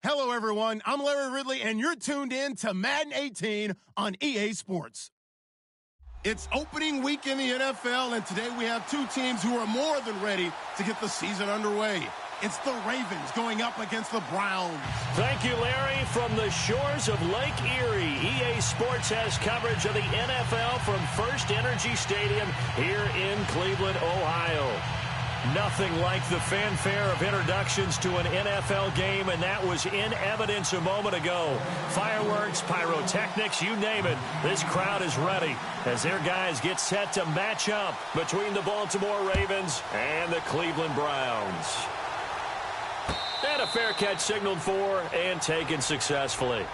Hello, everyone. I'm Larry Ridley, and you're tuned in to Madden 18 on EA Sports. It's opening week in the NFL, and today we have two teams who are more than ready to get the season underway. It's the Ravens going up against the Browns. Thank you, Larry. From the shores of Lake Erie, EA Sports has coverage of the NFL from First Energy Stadium here in Cleveland, Ohio. Nothing like the fanfare of introductions to an NFL game, and that was in evidence a moment ago. Fireworks, pyrotechnics, you name it. This crowd is ready as their guys get set to match up between the Baltimore Ravens and the Cleveland Browns. And a fair catch signaled for and taken successfully.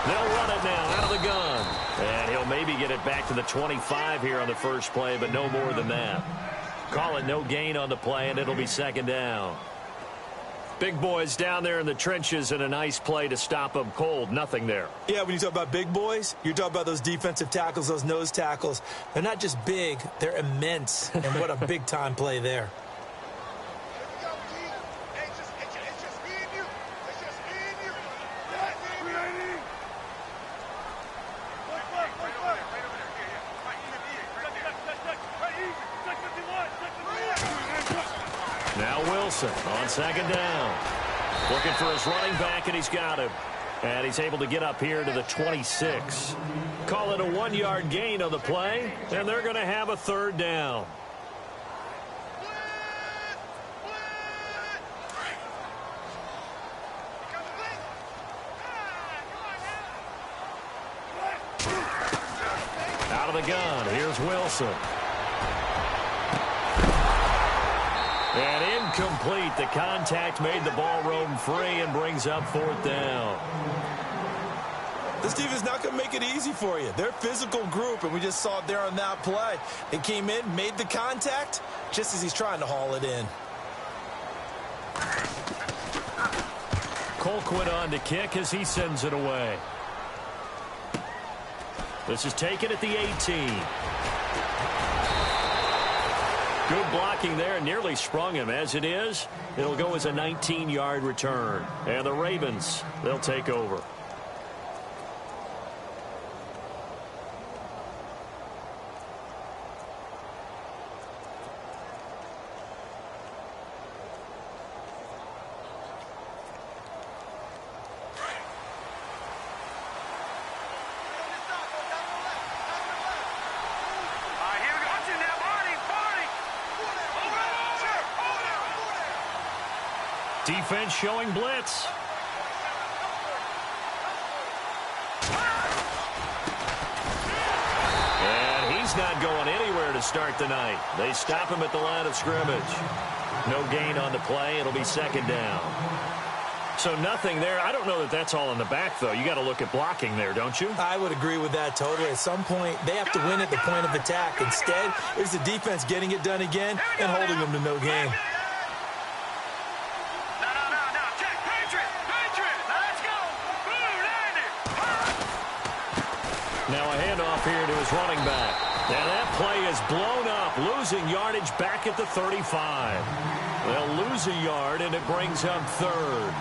They'll run it now out of the gun. And he'll maybe get it back to the 25 here on the first play, but no more than that. Call it no gain on the play, and it'll be second down. Big boys down there in the trenches, and a nice play to stop them cold. Nothing there. Yeah, when you talk about big boys, you're talking about those defensive tackles, those nose tackles. They're not just big, they're immense. And what a big-time play there. Now Wilson on second down. Looking for his running back, and he's got him. And he's able to get up here to the 26. Call it a 1-yard gain on the play, and they're going to have a third down. Out of the gun, here's Wilson. And incomplete. The contact made the ball roam free and brings up fourth down. This team is not going to make it easy for you. They're a physical group, and we just saw it there on that play. They came in, made the contact, just as he's trying to haul it in. Colquitt on to kick as he sends it away. This is taken at the 18. Good blocking there, nearly sprung him. As it is, it'll go as a 19-yard return. And the Ravens, they'll take over. Defense showing blitz. And he's not going anywhere to start the night. They stop him at the line of scrimmage. No gain on the play. It'll be second down. So nothing there. I don't know that that's all in the back, though. You got to look at blocking there, don't you? I would agree with that totally. At some point, they have to win at the point of attack. Instead, it's the defense getting it done again and holding them to no gain. Now a handoff here to his running back. And that play is blown up, losing yardage back at the 35. They'll lose a yard, and it brings up third.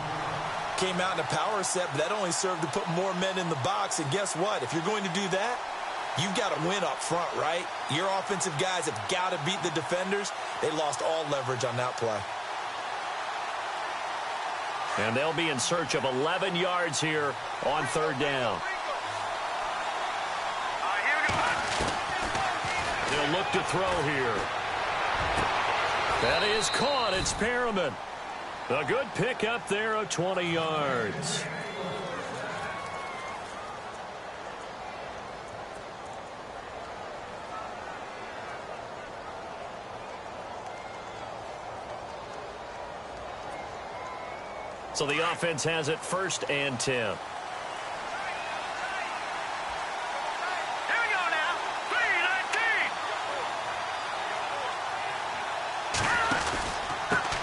Came out in a power set, but that only served to put more men in the box. And guess what? If you're going to do that, you've got to win up front, right? Your offensive guys have got to beat the defenders. They lost all leverage on that play. And they'll be in search of 11 yards here on third down. They'll look to throw here. That is caught. It's Perriman. A good pickup there of 20 yards. So the offense has it 1st and 10.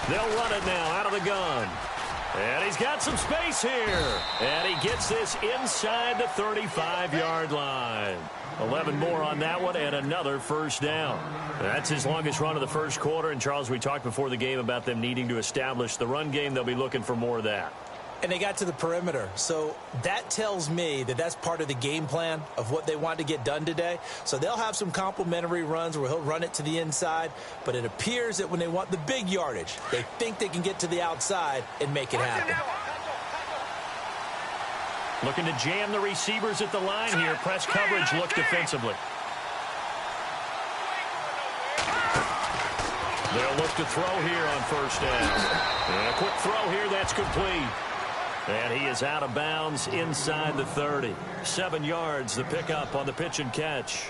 They'll run it now out of the gun. And he's got some space here. And he gets this inside the 35-yard line. 11 more on that one and another first down. That's his longest run of the first quarter. And, Charles, we talked before the game about them needing to establish the run game. They'll be looking for more of that. And they got to the perimeter. So that tells me that that's part of the game plan of what they want to get done today. So they'll have some complementary runs where he'll run it to the inside. But it appears that when they want the big yardage, they think they can get to the outside and make it happen. Looking to jam the receivers at the line here. Press coverage look defensively. They'll look to throw here on first down. And a quick throw here. That's complete. And he is out of bounds inside the 30. 7 yards, the pickup on the pitch and catch.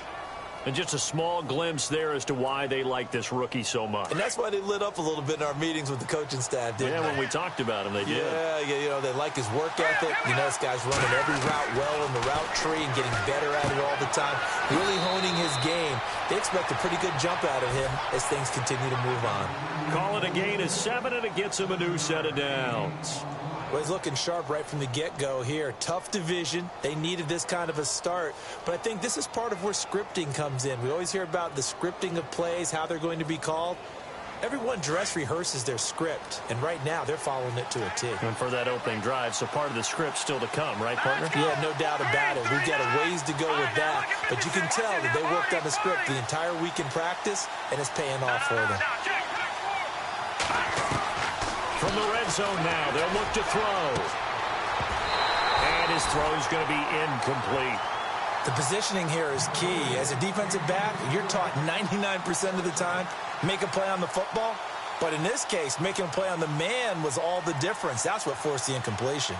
And just a small glimpse there as to why they like this rookie so much. And that's why they lit up a little bit in our meetings with the coaching staff, didn't they? When we talked about him, they did. Yeah, you know, they like his work ethic. You know, this guy's running every route well in the route tree and getting better at it all the time, really honing his game. They expect a pretty good jump out of him as things continue to move on. Call it a gain of 7, and it gets him a new set of downs. Well, he's looking sharp right from the get-go here. Tough division. They needed this kind of a start. But I think this is part of where scripting comes in. We always hear about the scripting of plays, how they're going to be called. Everyone dress rehearses their script, and right now they're following it to a T. And for that opening drive, so part of the script still to come, right, partner? Yeah, no doubt about it. We've got a ways to go with that. But you can tell that they worked on the script the entire week in practice, and it's paying off for them. From the red zone now, they'll look to throw. And his throw is going to be incomplete. The positioning here is key. As a defensive back, you're taught 99% of the time, make a play on the football. But in this case, making a play on the man was all the difference. That's what forced the incompletion.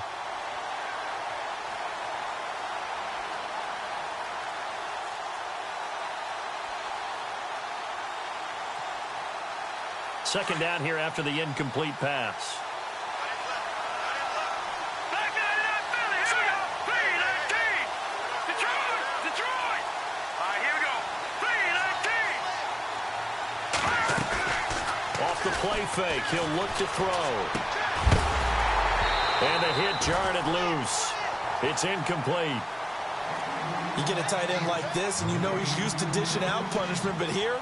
Second down here after the incomplete pass. Off the play fake, he'll look to throw. And a hit jarred loose. It's incomplete. You get a tight end like this, and you know he's used to dishing out punishment, but here,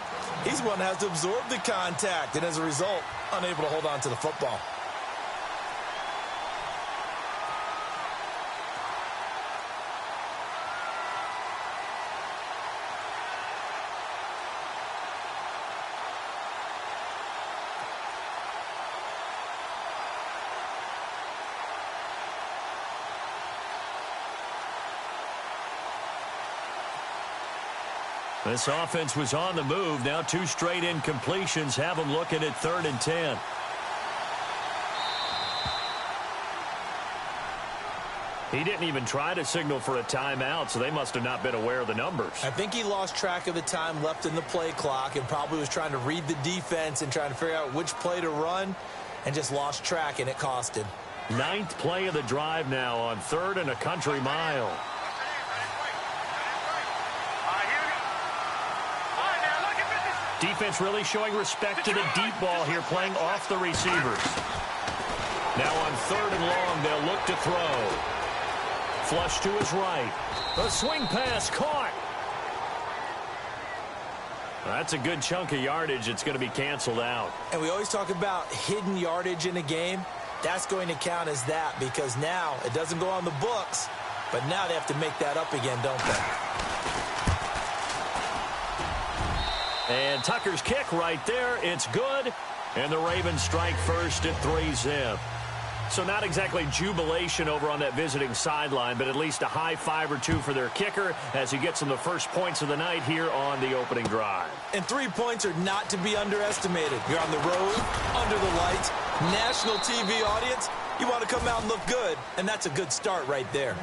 he's one that has to absorb the contact, and as a result, unable to hold on to the football. This offense was on the move. Now 2 straight incompletions have them looking at 3rd and 10. He didn't even try to signal for a timeout, so they must have not been aware of the numbers. I think he lost track of the time left in the play clock and probably was trying to read the defense and trying to figure out which play to run and just lost track, and it cost him. Ninth play of the drive now on 3rd and a country mile. Defense really showing respect to the deep ball here, playing off the receivers. Now on 3rd and long, they'll look to throw. Flush to his right. A swing pass caught. That's a good chunk of yardage. It's going to be canceled out. And we always talk about hidden yardage in a game. That's going to count as that because now it doesn't go on the books, but now they have to make that up again, don't they? And Tucker's kick right there. It's good. And the Ravens strike first at 3-zip. So not exactly jubilation over on that visiting sideline, but at least a high five or two for their kicker as he gets them the first points of the night here on the opening drive. And 3 points are not to be underestimated. You're on the road, under the lights, national TV audience. You want to come out and look good, and that's a good start right there.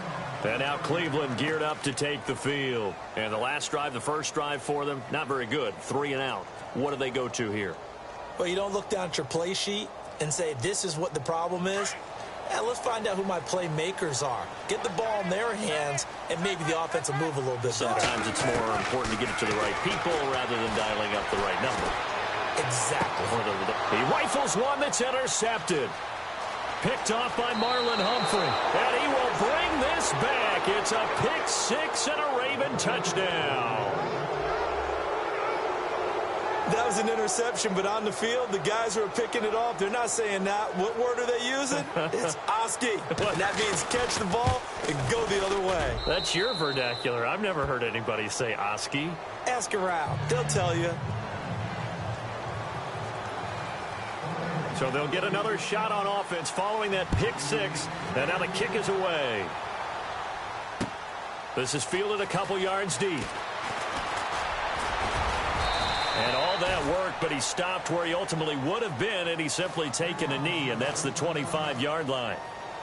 And now Cleveland geared up to take the field. And the last drive, the first drive for them, not very good. 3 and out. What do they go to here? Well, you don't look down at your play sheet and say, this is what the problem is. Yeah, let's find out who my playmakers are. Get the ball in their hands, and maybe the offense will move a little bit better. Sometimes it's more important to get it to the right people rather than dialing up the right number. Exactly. He rifles one that's intercepted. Picked off by Marlon Humphrey. And he will bring this back. It's a pick six and a Raven touchdown. That was an interception, but on the field, the guys who are picking it off, they're not saying that. What word are they using? It's Oski. And that means catch the ball and go the other way. That's your vernacular. I've never heard anybody say Oski. Ask around. They'll tell you. So they'll get another shot on offense following that pick six. And now the kick is away. This is fielded a couple yards deep. And all that work, but he stopped where he ultimately would have been, and he's simply taken a knee, and that's the 25-yard line.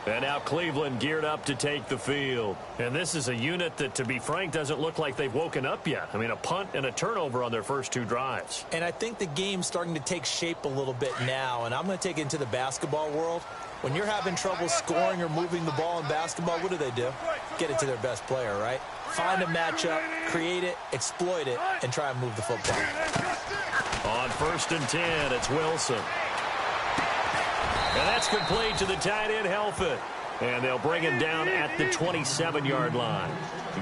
And now Cleveland geared up to take the field. And this is a unit that, to be frank, doesn't look like they've woken up yet. I mean, a punt and a turnover on their first 2 drives. And I think the game's starting to take shape a little bit now, and I'm going to take it into the basketball world. When you're having trouble scoring or moving the ball in basketball, what do? Get it to their best player, right? Find a matchup, create it, exploit it, and try and move the football. On 1st and 10, it's Wilson. And that's complete to the tight end, Helfet. And they'll bring him down at the 27-yard line.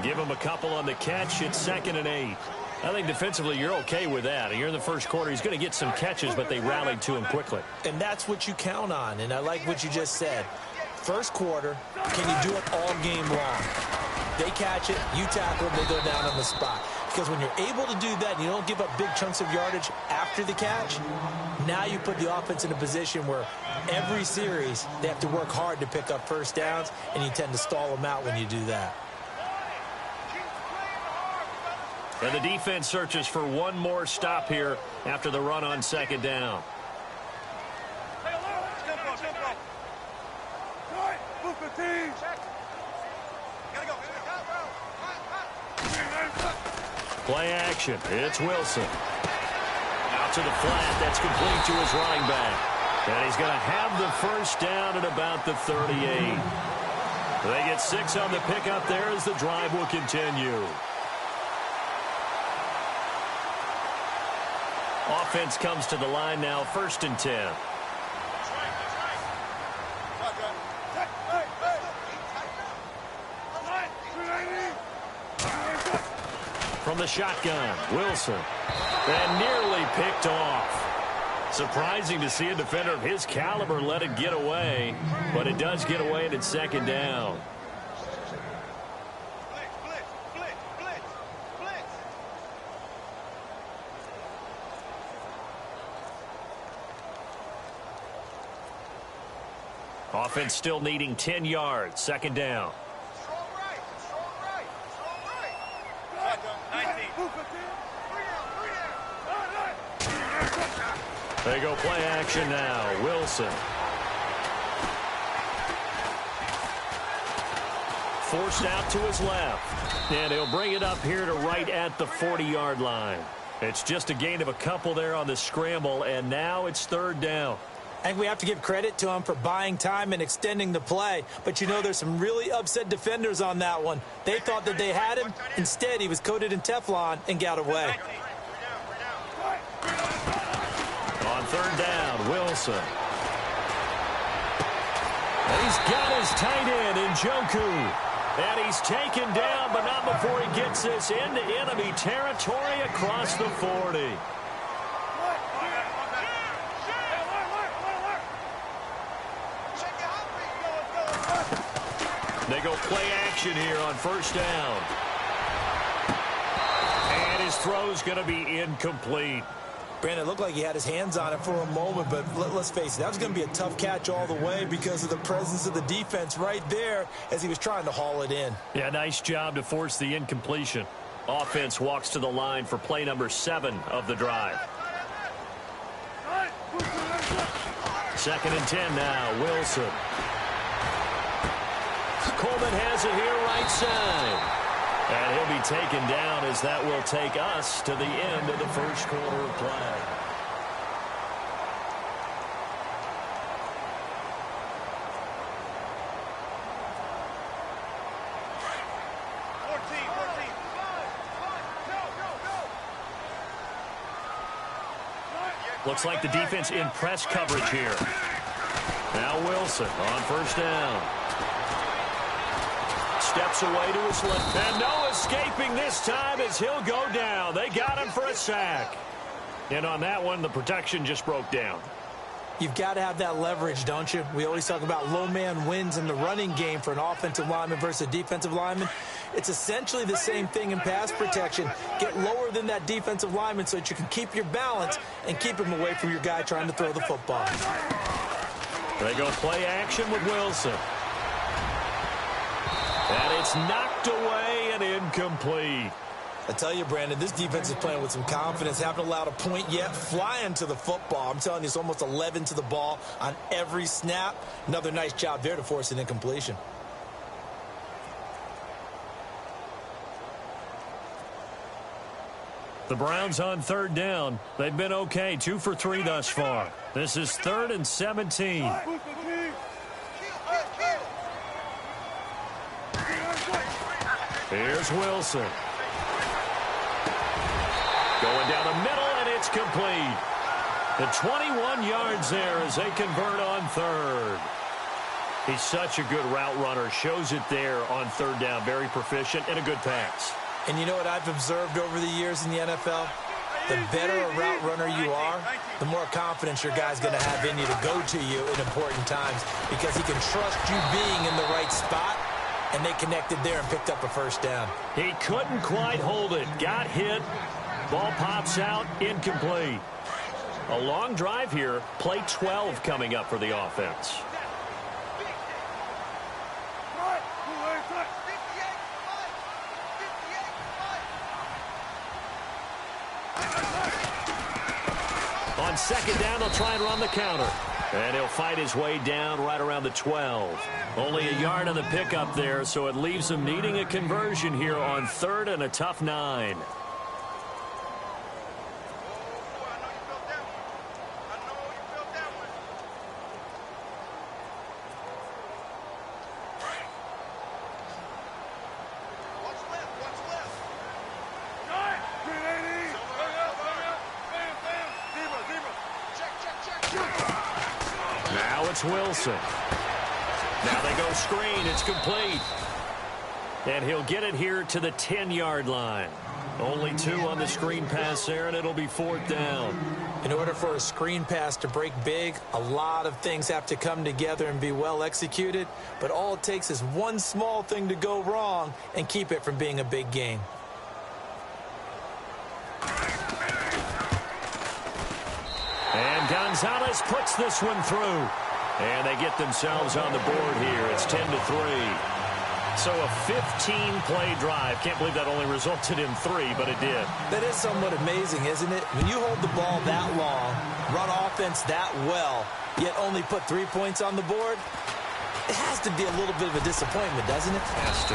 Give him a couple on the catch. It's 2nd and 8. I think defensively you're okay with that. You're in the first quarter. He's going to get some catches, but they rallied to him quickly. And that's what you count on. And I like what you just said. First quarter, can you do it all game long? They catch it, you tackle them, they go down on the spot. Because when you're able to do that and you don't give up big chunks of yardage after the catch, now you put the offense in a position where every series they have to work hard to pick up first downs, and you tend to stall them out when you do that. And the defense searches for one more stop here after the run on 2nd down. Play action. It's Wilson. Out to the flat. That's complete to his running back. And he's going to have the first down at about the 38. They get 6 on the pickup there as the drive will continue. Offense comes to the line now, 1st and 10. From the shotgun, Wilson. And nearly picked off. Surprising to see a defender of his caliber let it get away, but it does get away and it's 2nd down. Offense still needing 10 yards, 2nd down. They go play action now. Wilson. Forced out to his left. And he'll bring it up here to right at the 40-yard line. It's just a gain of a couple there on the scramble, and now it's 3rd down. I think we have to give credit to him for buying time and extending the play. But, you know, there's some really upset defenders on that one. They thought that they had him. Instead, he was coated in Teflon and got away. On third down, Wilson. He's got his tight end, Njoku. And he's taken down, but not before he gets this into enemy territory across the 40. They go play action here on first down. And his throw's going to be incomplete. Brandon, it looked like he had his hands on it for a moment, but let's face it, that was going to be a tough catch all the way because of the presence of the defense right there as he was trying to haul it in. Yeah, nice job to force the incompletion. Offense walks to the line for play number 7 of the drive. 2nd and 10 now, Wilson. Coleman has it here right side. And he'll be taken down as that will take us to the end of the first quarter of play. Looks like the defense in press coverage here. Now Wilson on first down. Steps away to his left. And no escaping this time as he'll go down. They got him for a sack. And on that one, the protection just broke down. You've got to have that leverage, don't you? We always talk about low man wins in the running game for an offensive lineman versus a defensive lineman. It's essentially the same thing in pass protection. Get lower than that defensive lineman so that you can keep your balance and keep him away from your guy trying to throw the football. They go play action with Wilson. And it's knocked away and incomplete. I tell you, Brandon, this defense is playing with some confidence. Haven't allowed a point yet. Flying to the football. I'm telling you, it's almost 11 to the ball on every snap. Another nice job there to force an incompletion. The Browns on third down. They've been okay, 2 for 3 thus far. This is 3rd and 17. Here's Wilson. Going down the middle, and it's complete. The 21 yards there as they convert on third. He's such a good route runner. Shows it there on third down. Very proficient and a good pass. And you know what I've observed over the years in the NFL? The better a route runner you are, the more confidence your guy's going to have in you to go to you in important times because he can trust you being in the right spot. And they connected there and picked up a first down. He couldn't quite hold it. Got hit. Ball pops out. Incomplete. A long drive here. Play 12 coming up for the offense. On second down, they'll try and run the counter. And he'll fight his way down right around the 12. Only a yard on the pickup there, so it leaves him needing a conversion here on 3rd and a tough 9. Now it's Wilson. Now they go screen. It's complete. And he'll get it here to the 10-yard line. Only 2 on the screen pass there, and it'll be 4th down. In order for a screen pass to break big, a lot of things have to come together and be well executed. But all it takes is one small thing to go wrong and keep it from being a big gain. And Gonzalez puts this one through. And they get themselves on the board here. It's 10-3. So a 15-play drive. Can't believe that only resulted in 3, but it did. That is somewhat amazing, isn't it? When you hold the ball that long, run offense that well, yet only put 3 points on the board, it has to be a little bit of a disappointment, doesn't it? Has to.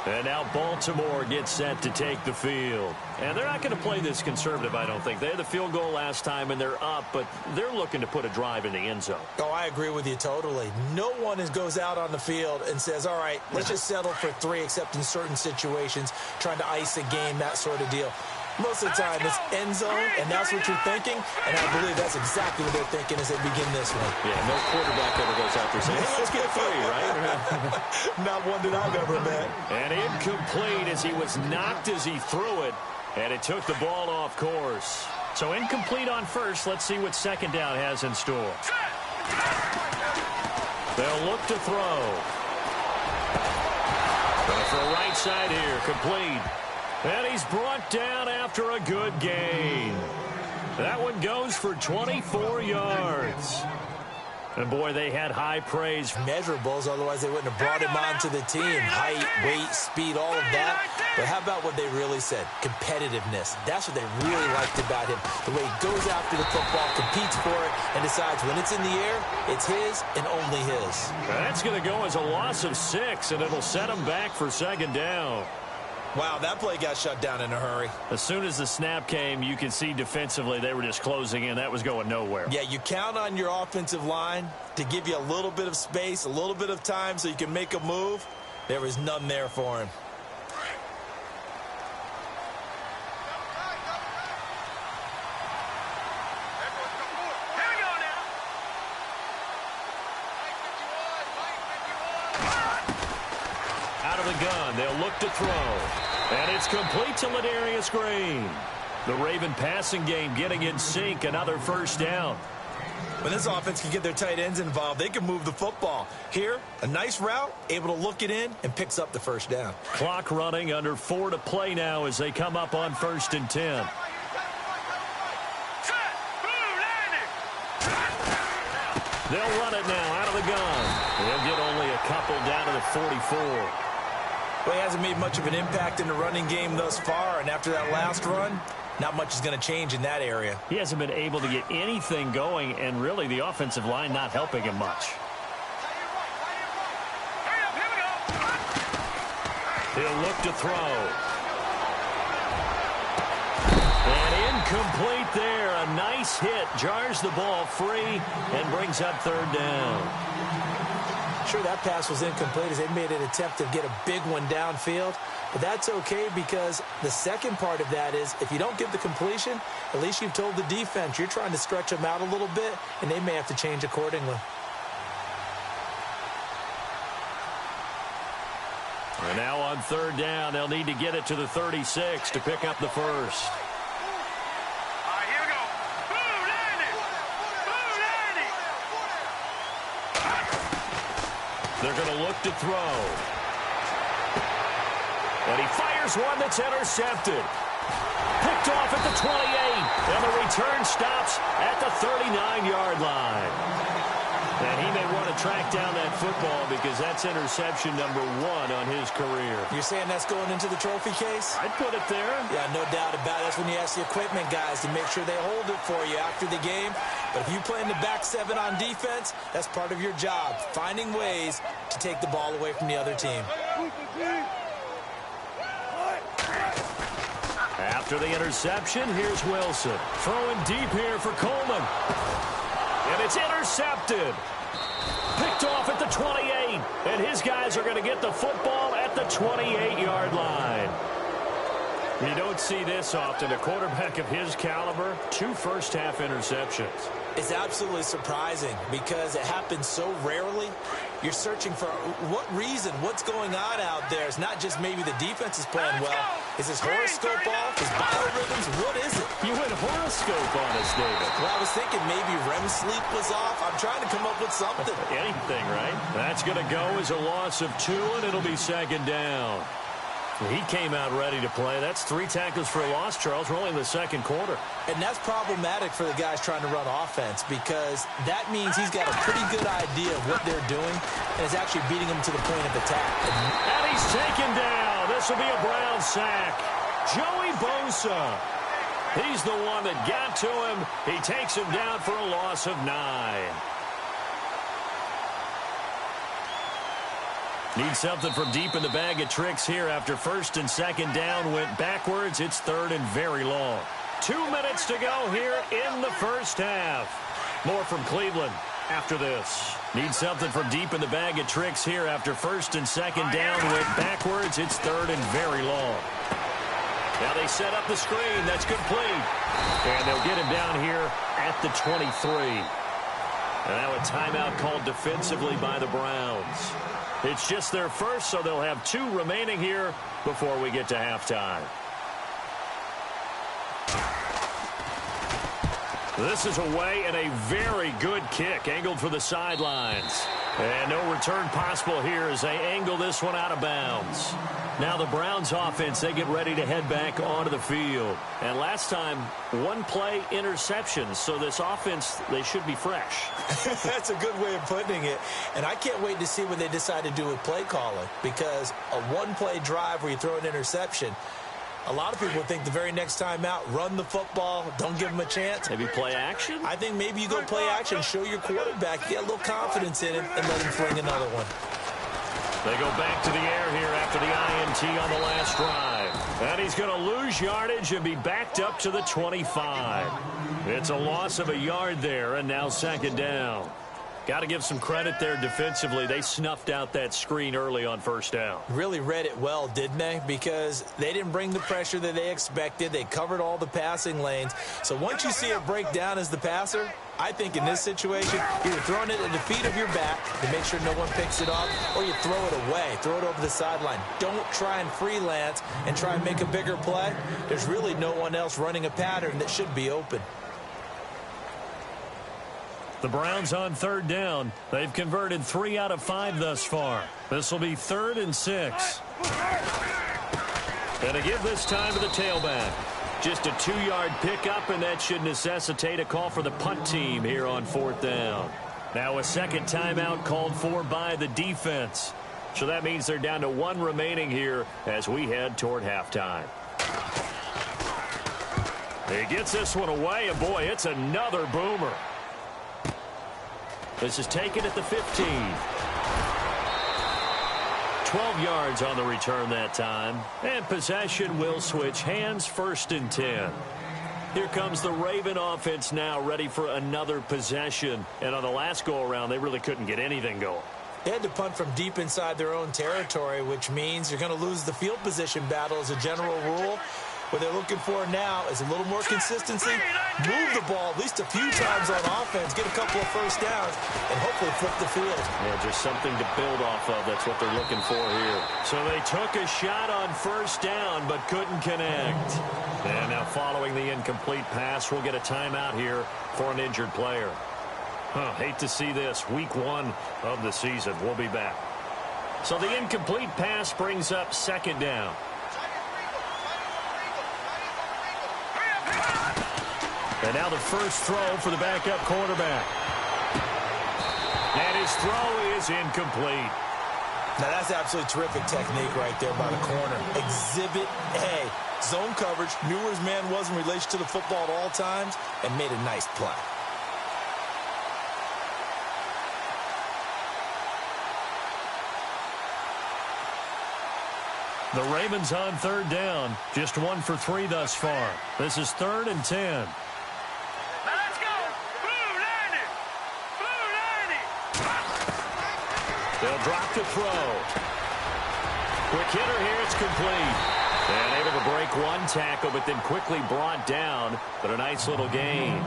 And now Baltimore gets set to take the field. And they're not going to play this conservative, I don't think. They had the field goal last time, and they're up, but they're looking to put a drive in the end zone. Oh, I agree with you totally. No one goes out on the field and says, all right, let's just settle for 3, except in certain situations, trying to ice a game, that sort of deal. Most of the time, it's end zone, and that's what you're thinking, and I believe that's exactly what they're thinking as they begin this one. Yeah, no quarterback ever goes out there saying, hey, let's get 3, right? Not one that I've ever met. And incomplete as he was knocked as he threw it, and it took the ball off course. So incomplete on first. Let's see what second down has in store. They'll look to throw. Going for a right side here, complete. And he's brought down after a good gain. That one goes for 24 yards. And, boy, they had high praise. Measurables, otherwise they wouldn't have brought him onto the team. Height, weight, speed, all of that. But how about what they really said? Competitiveness. That's what they really liked about him. The way he goes after the football, competes for it, and decides when it's in the air, it's his and only his. That's going to go as a loss of 6, and it'll set him back for second down. Wow, that play got shut down in a hurry. As soon as the snap came, you can see defensively they were just closing in. That was going nowhere. Yeah, you count on your offensive line to give you a little bit of space, a little bit of time so you can make a move. There was none there for him. Out of the gun, they'll look to throw. And it's complete to Ladarius Green. The Raven passing game getting in sync, another first down. When this offense can get their tight ends involved, they can move the football. Here, a nice route, able to look it in, and picks up the first down. Clock running, under 4 to play now as they come up on 1st and 10. They'll run it now out of the gun. They'll get only a couple down to the 44. Well, he hasn't made much of an impact in the running game thus far, and after that last run, not much is going to change in that area. He hasn't been able to get anything going, and really the offensive line not helping him much. He'll look to throw. And incomplete there. A nice hit. Jars the ball free and brings up 3rd down. Sure, that pass was incomplete as they made an attempt to get a big one downfield. But that's okay because the second part of that is if you don't get the completion, at least you've told the defense you're trying to stretch them out a little bit, and they may have to change accordingly. And now on 3rd down, they'll need to get it to the 36 to pick up the first. They're going to look to throw. And he fires one that's intercepted. Picked off at the 28. And the return stops at the 39-yard line. And he may want to track down that football because that's interception number 1 on his career. You're saying that's going into the trophy case? I'd put it there. Yeah, no doubt about it. That's when you ask the equipment guys to make sure they hold it for you after the game. But if you play in the back 7 on defense, that's part of your job, finding ways to take the ball away from the other team. After the interception, here's Wilson. Throwing deep here for Coleman. And it's intercepted. Picked off at the 28. And his guys are going to get the football at the 28-yard line. You don't see this often. A quarterback of his caliber, 2 first-half interceptions. It's absolutely surprising because it happens so rarely. You're searching for what reason, what's going on out there. It's not just maybe the defense is playing well. Is his horoscope off? His biorhythms? What is it? You went horoscope on us, David. Well, I was thinking maybe REM sleep was off. I'm trying to come up with something. Anything, right? That's going to go as a loss of 2, and it'll be 2nd down. He came out ready to play. That's 3 tackles for a loss, Charles. We're only in the 2nd quarter. And that's problematic for the guys trying to run offense because that means he's got a pretty good idea of what they're doing and is actually beating them to the point of attack. And he's taken down. This will be a Brown sack. Joey Bosa. He's the one that got to him. He takes him down for a loss of 9. Need something from deep in the bag of tricks here after first and second down went backwards. It's third and very long. 2 minutes to go here in the first half. More from Cleveland after this. Need something from deep in the bag of tricks here after first and second down went backwards. It's third and very long. Now they set up the screen. That's complete. And they'll get him down here at the 23. And now a timeout called defensively by the Browns. It's just their first, so they'll have 2 remaining here before we get to halftime. This is away and a very good kick, angled for the sidelines. And no return possible here as they angle this one out of bounds. Now the Browns offense, they get ready to head back onto the field. And last time, 1-play interception. So this offense, they should be fresh. That's a good way of putting it. And I can't wait to see what they decide to do with play calling. Because a 1-play drive where you throw an interception, a lot of people think the very next time out, run the football, don't give them a chance. Maybe play action? I think maybe you go play action, show your quarterback, get a little confidence in him, and let him fling another one. They go back to the air here after the INT on the last drive. And he's going to lose yardage and be backed up to the 25. It's a loss of a yard there, and now second down. Got to give some credit there defensively. They snuffed out that screen early on first down. Really read it well, didn't they? Because they didn't bring the pressure that they expected. They covered all the passing lanes. So once you see it break down as the passer, I think in this situation, you're throwing it at the feet of your back to make sure no one picks it off, or you throw it away, throw it over the sideline. Don't try and freelance and try and make a bigger play. There's really no one else running a pattern that should be open. The Browns on third down. They've converted 3 out of 5 thus far. This will be 3rd and 6. And to give this time to the tailback. Just a 2-yard pickup, and that should necessitate a call for the punt team here on 4th down. Now a second timeout called for by the defense. So that means they're down to 1 remaining here as we head toward halftime. He gets this one away, and boy, it's another boomer. This is taken at the 15. 12 yards on the return that time. And possession will switch hands, 1st and 10. Here comes the Raven offense now, ready for another possession. And on the last go-around, they really couldn't get anything going. They had to punt from deep inside their own territory, which means you're going to lose the field position battle as a general rule. What they're looking for now is a little more consistency, move the ball at least a few times on offense, get a couple of first downs, and hopefully flip the field. Yeah, just something to build off of. That's what they're looking for here. So they took a shot on first down, but couldn't connect. And now following the incomplete pass, we'll get a timeout here for an injured player. Hate to see this. Week 1 of the season. We'll be back. So the incomplete pass brings up second down. And now the first throw for the backup quarterback. And his throw is incomplete. Now that's absolutely terrific technique right there by the corner. Exhibit A. Zone coverage, knew where his man was in relation to the football at all times, and made a nice play. The Ravens on third down. Just 1 for 3 thus far. This is 3rd and 10. They'll drop the throw. Quick hitter here. It's complete. And able to break 1 tackle, but then quickly brought down. But a nice little gain.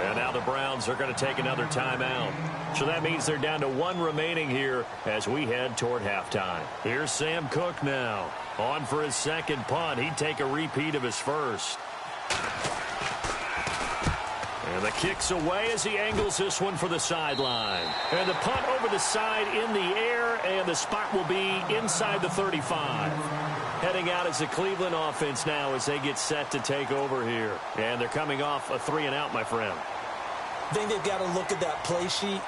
And now the Browns are going to take another timeout. So that means they're down to 1 remaining here as we head toward halftime. Here's Sam Cook now. On for his second punt. He'd take a repeat of his first. And the kick's away as he angles this one for the sideline. And the punt over the side in the air, and the spot will be inside the 35. Heading out as the Cleveland offense now as they get set to take over here. And they're coming off a 3-and-out, my friend. I think they've got to look at that play sheet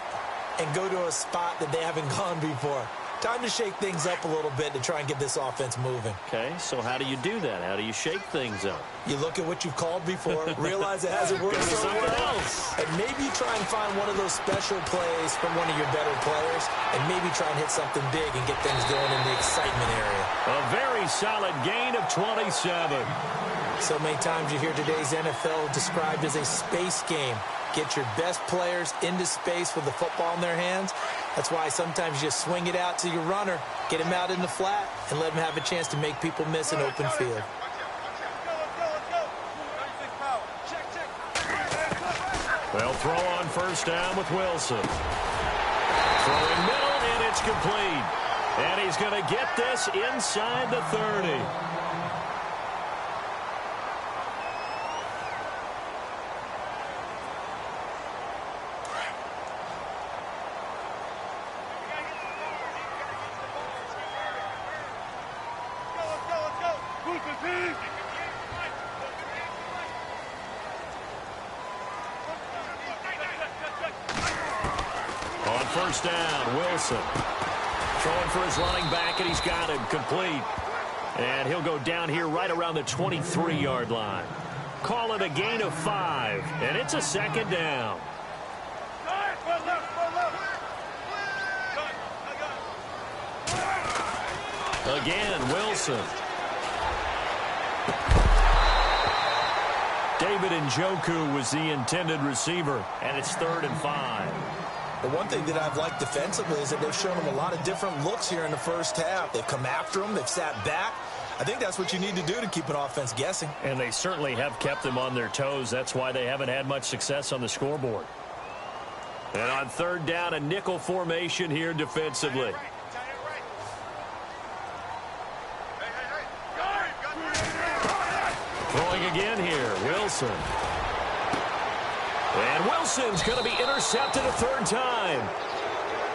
and go to a spot that they haven't gone before. Time to shake things up a little bit to try and get this offense moving. Okay, so how do you do that? How do you shake things up? You look at what you've called before, realize it hasn't worked so well, and maybe try and find one of those special plays from one of your better players, and maybe try and hit something big and get things going in the excitement area. A very solid gain of 27. So many times you hear today's NFL described as a space game. Get your best players into space with the football in their hands. That's why sometimes you just swing it out to your runner, get him out in the flat, and let him have a chance to make people miss an open field. They'll throw on first down with Wilson. Throwing middle, and it's complete. And he's going to get this inside the 30. On first down, Wilson. Throwing for his running back, and he's got him complete. And he'll go down here right around the 23-yard line. Call it a gain of 5, and it's a second down. Again, Wilson. David Njoku was the intended receiver, and it's 3rd and 5. The one thing that I've liked defensively is that they've shown them a lot of different looks here in the first half. They've come after them. They've sat back. I think that's what you need to do to keep an offense guessing. And they certainly have kept them on their toes. That's why they haven't had much success on the scoreboard. And on 3rd down, a nickel formation here defensively. Throwing again here, Wilson. And Wilson's going to be intercepted a 3rd time.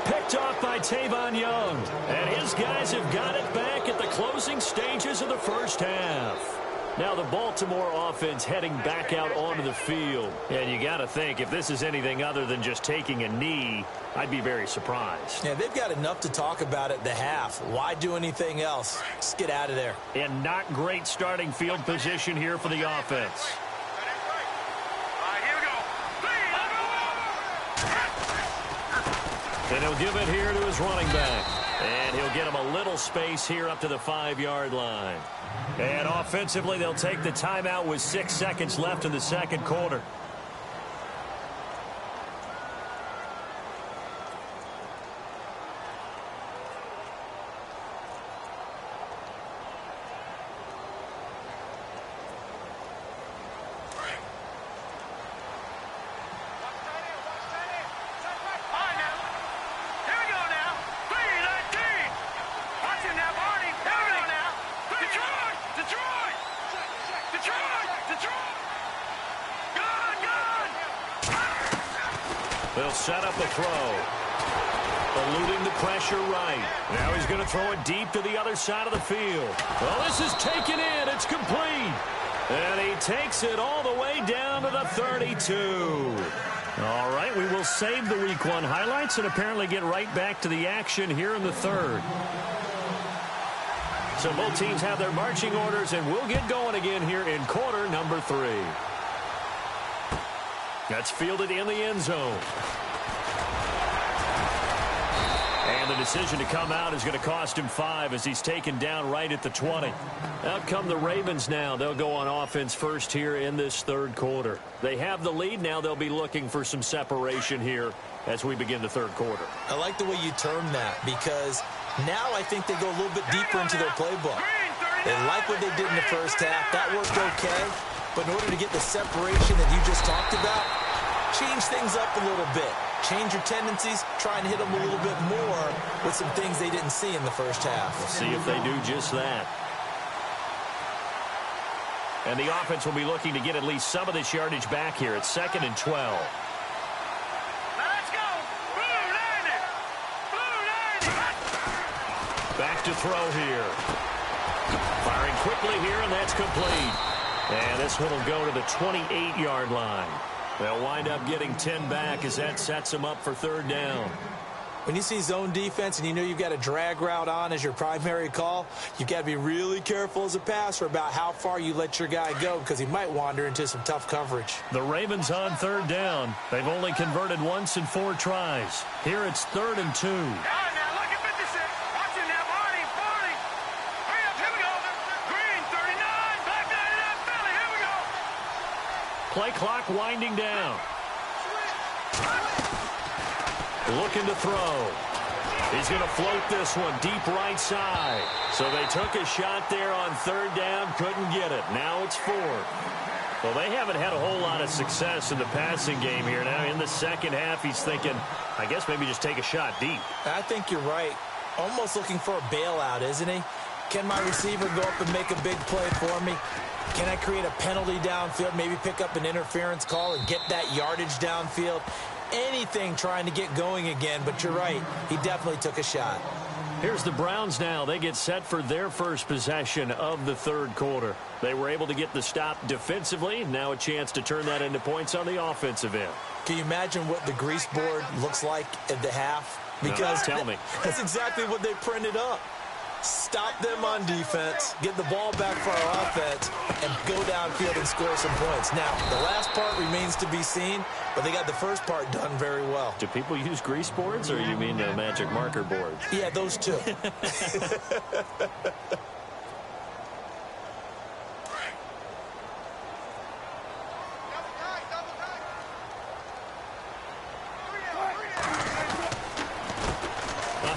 Picked off by Tavon Young. And his guys have got it back at the closing stages of the first half. Now the Baltimore offense heading back out onto the field. And you got to think, if this is anything other than just taking a knee, I'd be very surprised. Yeah, they've got enough to talk about at the half. Why do anything else? Just get out of there. And not great starting field position here for the offense. And he'll give it here to his running back. And he'll get him a little space here up to the 5-yard line. And offensively, they'll take the timeout with 6 seconds left in the second quarter. They'll set up a throw. Eluding the pressure right. Now he's going to throw it deep to the other side of the field. Well, this is taken in. It's complete. And he takes it all the way down to the 32. All right, we will save the Week 1 highlights and apparently get right back to the action here in the 3rd. So both teams have their marching orders, and we'll get going again here in quarter number 3. That's fielded in the end zone. And the decision to come out is going to cost him 5 as he's taken down right at the 20. Out come the Ravens now. They'll go on offense first here in this 3rd quarter. They have the lead now. They'll be looking for some separation here as we begin the 3rd quarter. I like the way you term that because now I think they go a little bit deeper into their playbook. They like what they did in the first half. That worked okay. But in order to get the separation that you just talked about, change things up a little bit. Change your tendencies, try and hit them a little bit more with some things they didn't see in the first half. We'll see if they do just that. And the offense will be looking to get at least some of this yardage back here. It's 2nd and 12. Let's go! Blue Lightning! Blue Lightning! Back to throw here. Firing quickly here, and that's complete. And this one will go to the 28-yard line. They'll wind up getting 10 back as that sets them up for 3rd down. When you see zone defense and you know you've got a drag route on as your primary call, you've got to be really careful as a passer about how far you let your guy go because he might wander into some tough coverage. The Ravens on third down. They've only converted once in 4 tries. Here it's 3rd and 2. Now look at 56. Watch it now, Barney. Hurry up, here we go. Green, 39. Back 99, Philly. Here we go. Play clock winding down. Looking to throw. He's going to float this one deep right side. So they took a shot there on 3rd down, couldn't get it. Now it's 4th. Well, they haven't had a whole lot of success in the passing game here. Now in the second half, he's thinking, I guess maybe just take a shot deep. I think you're right. Almost looking for a bailout, isn't he? Can my receiver go up and make a big play for me? Can I create a penalty downfield, maybe pick up an interference call and get that yardage downfield? Anything trying to get going again, but you're right. He definitely took a shot. Here's the Browns now. They get set for their first possession of the 3rd quarter. They were able to get the stop defensively. Now a chance to turn that into points on the offensive end. Can you imagine what the grease board looks like at the half? Because tell me. That's exactly what they printed up. Stop them on defense, get the ball back for our offense, and go downfield and score some points. Now, the last part remains to be seen, but they got the first part done very well. Do people use grease boards, or you mean the magic marker boards? Yeah, those two.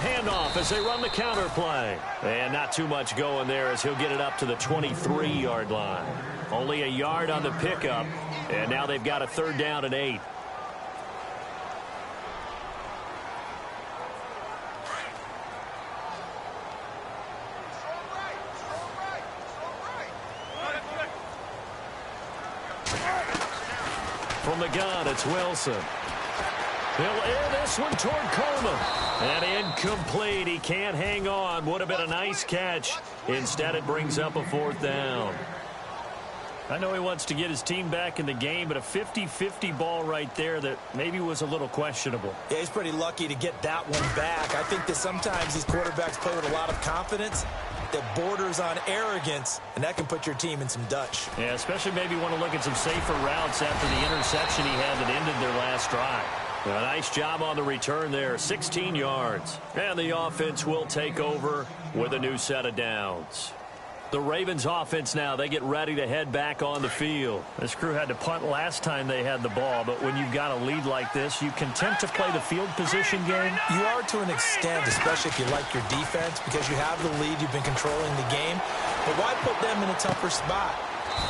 Handoff as they run the counter play. And not too much going there as he'll get it up to the 23-yard line. Only a yard on the pickup, and now they've got a 3rd down and 8. From the gun, it's Wilson. He'll air this one toward Coleman. And incomplete. He can't hang on. Would have been a nice catch. Instead, it brings up a 4th down. I know he wants to get his team back in the game, but a 50-50 ball right there that maybe was a little questionable. Yeah, he's pretty lucky to get that one back. I think that sometimes these quarterbacks play with a lot of confidence that borders on arrogance, and that can put your team in some Dutch. Yeah, especially maybe want to look at some safer routes after the interception he had that ended their last drive. A nice job on the return there, 16 yards. And the offense will take over with a new set of downs. The Ravens offense now, they get ready to head back on the field. This crew had to punt last time they had the ball, but when you've got a lead like this, you content to play the field position game? You are to an extent, especially if you like your defense, because you have the lead, you've been controlling the game. But why put them in a tougher spot?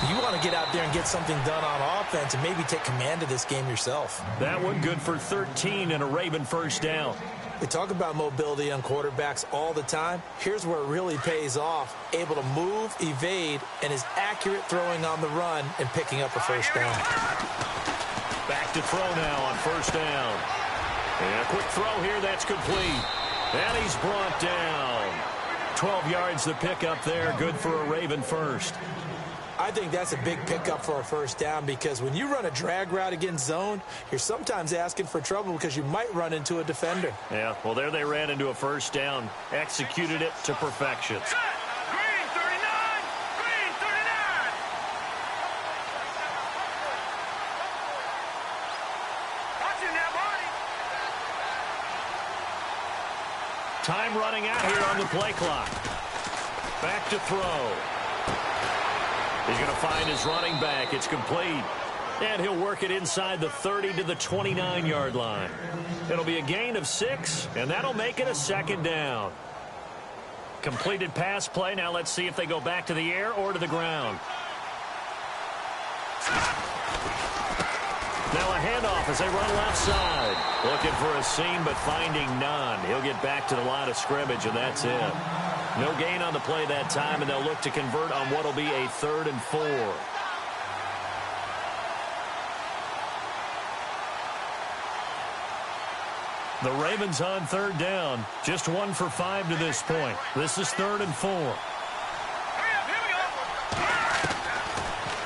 You want to get out there and get something done on offense and maybe take command of this game yourself. That one good for 13 and a Raven 1st down. We talk about mobility on quarterbacks all the time. Here's where it really pays off. Able to move, evade, and is accurate throwing on the run and picking up a 1st down. Back to throw now on 1st down. And a quick throw here, that's complete. And he's brought down. 12 yards the pickup there, good for a Raven 1st. I think that's a big pickup for a 1st down because when you run a drag route against zone, you're sometimes asking for trouble because you might run into a defender. Yeah, well, there they ran into a 1st down, executed it to perfection. Green, 39. Green, 39. Watch it now, Barney. Time running out here on the play clock. Back to throw. He's going to find his running back. It's complete. And he'll work it inside the 30 to the 29-yard line. It'll be a gain of 6, and that'll make it a 2nd down. Completed pass play. Now let's see if they go back to the air or to the ground. Now a handoff as they run left side. Looking for a seam, but finding none. He'll get back to the line of scrimmage, and that's it. No gain on the play that time, and they'll look to convert on what will be a 3rd and 4. The Ravens on 3rd down. Just 1 for 5 to this point. This is 3rd and 4. Hurry up, here we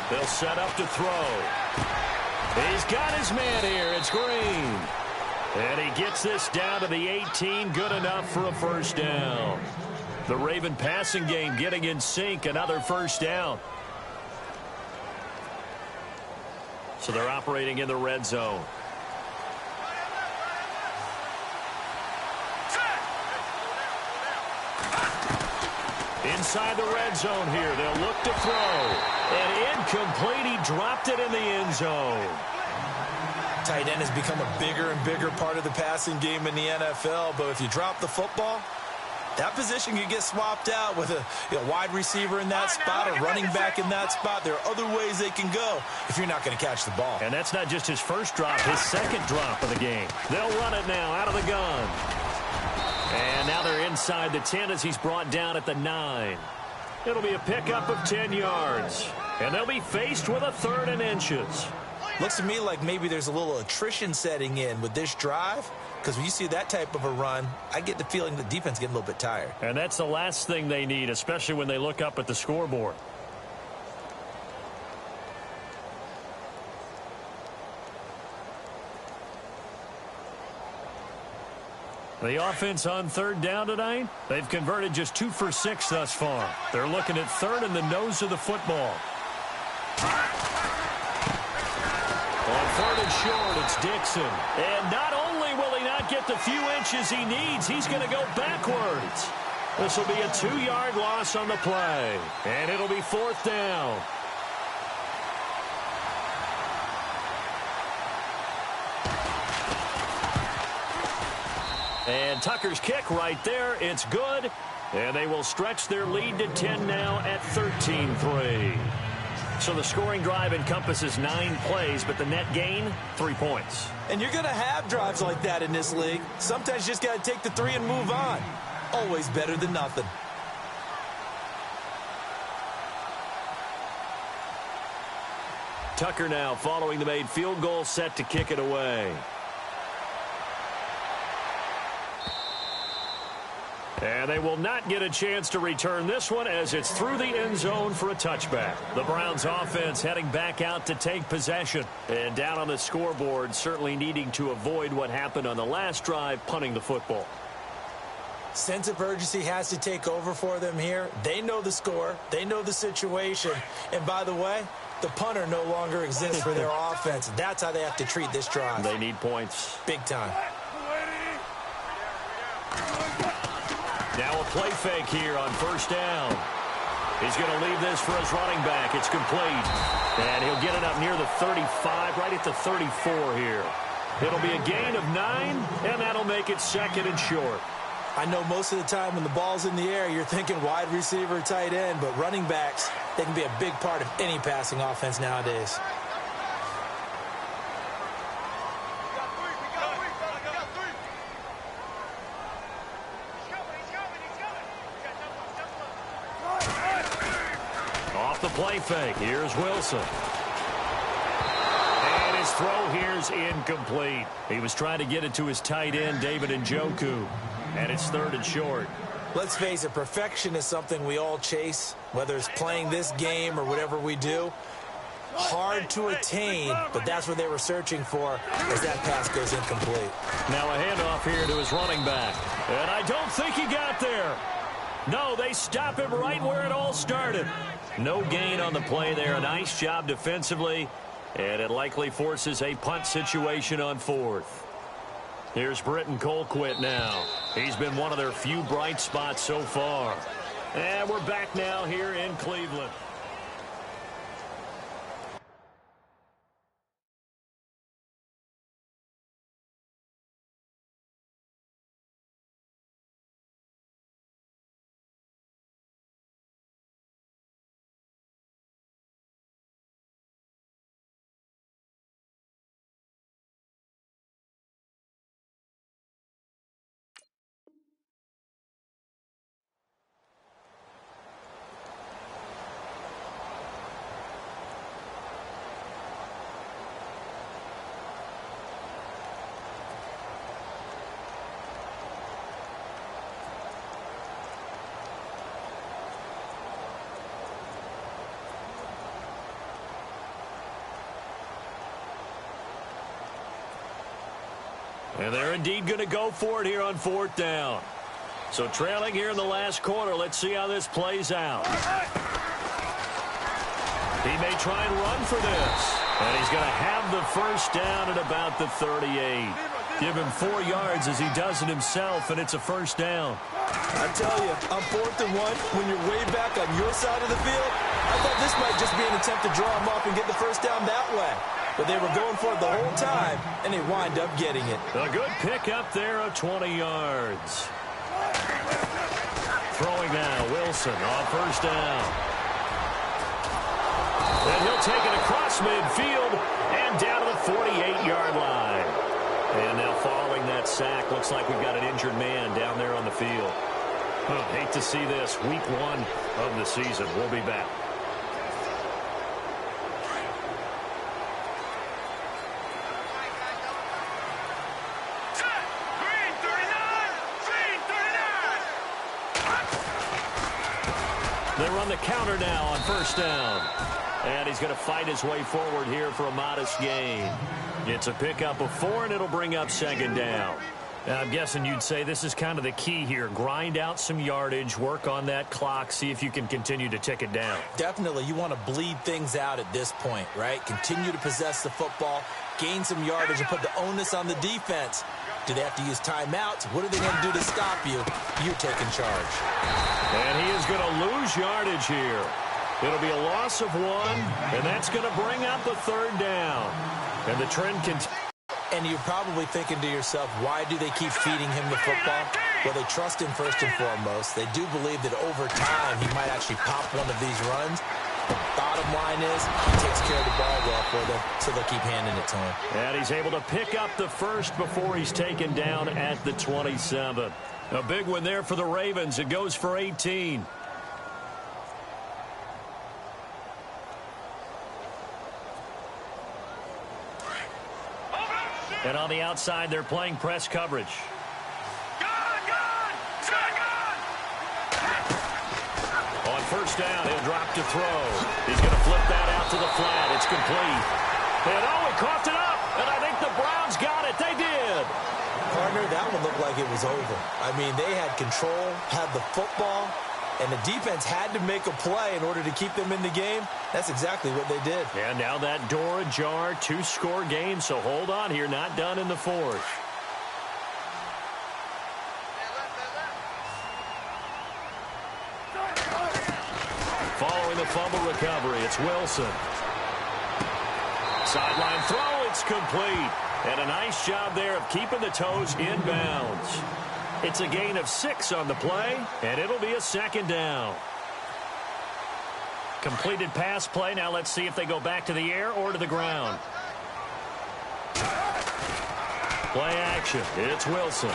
go. They'll set up to throw. He's got his man here. It's Green. And he gets this down to the 18, good enough for a first down. The Raven passing game getting in sync, another first down. So they're operating in the red zone. Inside the red zone here, they'll look to throw. And incomplete, he dropped it in the end zone. Tight end has become a bigger and bigger part of the passing game in the NFL, but if you drop the football, that position can get swapped out with a wide receiver in that spot, a running back in that spot. There are other ways they can go if you're not going to catch the ball. And that's not just his first drop, his second drop of the game. They'll run it now out of the gun. And now they're inside the 10 as he's brought down at the 9. It'll be a pickup of 10 yards. And they'll be faced with a 3rd and inches. Looks to me like maybe there's a little attrition setting in with this drive, because when you see that type of a run, I get the feeling the defense getting a little bit tired. And that's the last thing they need, especially when they look up at the scoreboard. The offense on 3rd down tonight, they've converted just 2 for 6 thus far. They're looking at 3rd and the nose of the football. On 3rd and short, it's Dixon. And not only will he not get the few inches he needs, he's going to go backwards. This will be a 2-yard loss on the play. And it'll be 4th down. And Tucker's kick right there. It's good. And they will stretch their lead to 10 now at 13-3. So the scoring drive encompasses 9 plays, but the net gain, 3 points. And you're going to have drives like that in this league. Sometimes you just got to take the 3 and move on. Always better than nothing. Tucker now following the made field goal, set to kick it away. And they will not get a chance to return this one as it's through the end zone for a touchback. The Browns offense heading back out to take possession. And down on the scoreboard, certainly needing to avoid what happened on the last drive, punting the football. Sense of urgency has to take over for them here. They know the score. They know the situation. And by the way, the punter no longer exists for their offense. That's how they have to treat this drive. They need points. Big time. Now a play fake here on 1st down. He's going to leave this for his running back. It's complete. And he'll get it up near the 35, right at the 34 here. It'll be a gain of 9, and that'll make it 2nd and short. I know most of the time when the ball's in the air, you're thinking wide receiver, tight end, but running backs, they can be a big part of any passing offense nowadays. Off the play fake, here's Wilson. And his throw here's incomplete. He was trying to get it to his tight end, David Njoku. And it's 3rd and short. Let's face it, perfection is something we all chase, whether it's playing this game or whatever we do. Hard to attain, but that's what they were searching for as that pass goes incomplete. Now a handoff here to his running back. And I don't think he got there. No, they stop him right where it all started. No gain on the play there. A nice job defensively. And it likely forces a punt situation on 4th. Here's Britton Colquitt now. He's been one of their few bright spots so far. And we're back now here in Cleveland. And they're indeed going to go for it here on 4th down. So trailing here in the last quarter. Let's see how this plays out. He may try and run for this. And he's going to have the first down at about the 38. Give him 4 yards as he does it himself, and it's a first down. I tell you, on 4th and 1, when you're way back on your side of the field, I thought this might just be an attempt to draw him off and get the first down that way. But they were going for it the whole time, and they wind up getting it. A good pick up there of 20 yards. Throwing now, Wilson on first down. And he'll take it across midfield and down to the 48-yard line. And now following that sack, looks like we've got an injured man down there on the field. Hate to see this. Week 1 of the season. We'll be back. They run the counter now on first down. And he's going to fight his way forward here for a modest gain. It's a pickup of 4, and it'll bring up 2nd down. Now, I'm guessing you'd say this is kind of the key here. Grind out some yardage, work on that clock, see if you can continue to tick it down. Definitely. You want to bleed things out at this point, right? Continue to possess the football, gain some yardage, and put the onus on the defense. Do they have to use timeouts? What are they going to do to stop you? You're taking charge. And he is going to lose yardage here. It'll be a loss of 1, and that's going to bring up a 3rd down. And the trend continues. And you're probably thinking to yourself, why do they keep feeding him the football? Well, they trust him first and foremost. They do believe that over time he might actually pop one of these runs. The bottom line is he takes care of the ball well for them, so they'll keep handing it to him. And he's able to pick up the first before he's taken down at the 27. A big one there for the Ravens. It goes for 18. And on the outside, they're playing press coverage. On first down, he'll drop to throw. He's going to flip that out to the flat. It's complete. And he coughed it up. And I think the Browns got it. They did. Partner, that one looked like it was over. I mean, they had control, had the football, and the defense had to make a play in order to keep them in the game. That's exactly what they did. And now that door ajar, 2-score game, so hold on here, not done in the 4th. Following the fumble recovery, it's Wilson. Sideline throw, it's complete. And a nice job there of keeping the toes inbounds. It's a gain of 6 on the play, and it'll be a 2nd down. Completed pass play. Now let's see if they go back to the air or to the ground. Play action. It's Wilson.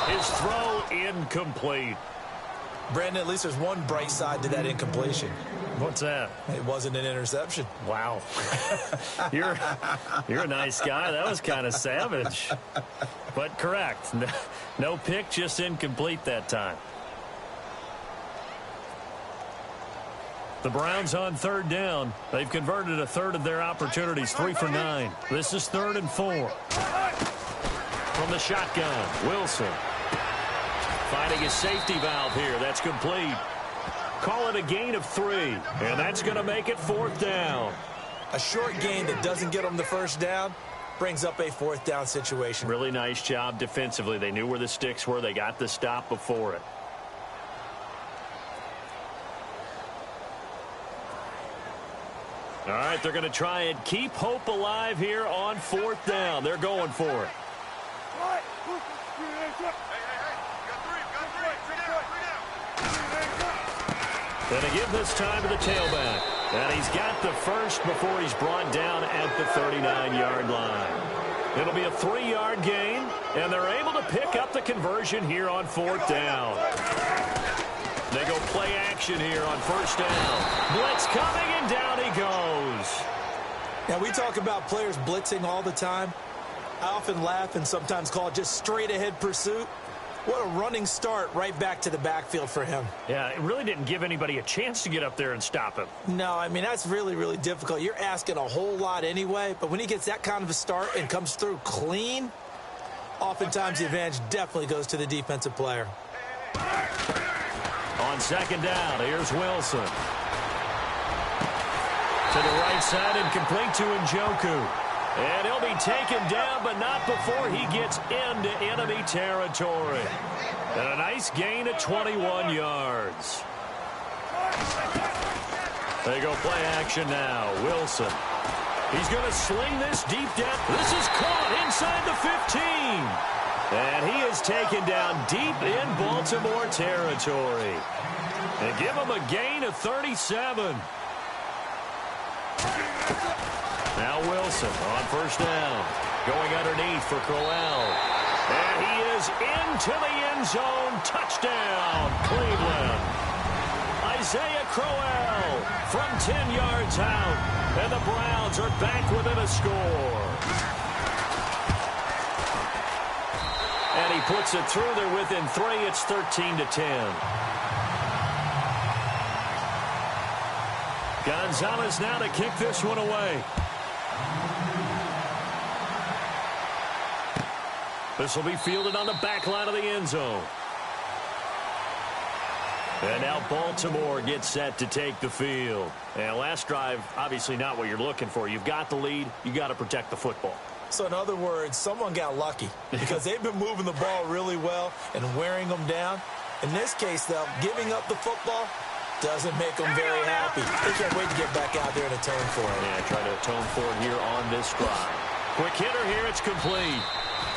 His throw incomplete. Brandon, at least there's one bright side to that incompletion. What's that? It wasn't an interception. Wow. You're a nice guy. That was kind of savage. But correct. No pick, just incomplete that time. The Browns on 3rd down. They've converted a 1/3 of their opportunities, 3 for 9. This is 3rd and 4. From the shotgun, Wilson. Finding his safety valve here. That's complete. Call it a gain of 3. And that's going to make it 4th down. A short gain that doesn't get them the first down brings up a 4th down situation. Really nice job defensively. They knew where the sticks were. They got the stop before it. All right, they're going to try and keep hope alive here on 4th down. They're going for it. And they give this time to the tailback. And he's got the first before he's brought down at the 39-yard line. It'll be a 3-yard gain, and they're able to pick up the conversion here on 4th down. They go play action here on first down. Blitz coming, and down he goes. Now, we talk about players blitzing all the time. I often laugh and sometimes call it just straight-ahead pursuit. What a running start right back to the backfield for him. Yeah, it really didn't give anybody a chance to get up there and stop him. No, I mean, that's really, really difficult. You're asking a whole lot anyway, but when he gets that kind of a start and comes through clean, oftentimes the advantage definitely goes to the defensive player. On second down, here's Wilson. To the right side and complete to Njoku. And he'll be taken down, but not before he gets into enemy territory. And a nice gain of 21 yards. They go play action now. Wilson. He's going to sling this deep down. This is caught inside the 15. And he is taken down deep in Baltimore territory. They give him a gain of 37. Now Wilson on first down. Going underneath for Crowell. And he is into the end zone. Touchdown, Cleveland. Isaiah Crowell from 10 yards out. And the Browns are back within a score. And he puts it through. They're within 3. It's 13-10. Gonzalez now to kick this one away. This will be fielded on the back line of the end zone. And now Baltimore gets set to take the field. And last drive, obviously not what you're looking for. You've got the lead. You got to protect the football. So in other words, someone got lucky because they've been moving the ball really well and wearing them down. In this case, though, giving up the football doesn't make them very happy. They can't wait to get back out there and atone for it. Yeah, try to atone for it here on this drive. Quick hitter here. It's complete.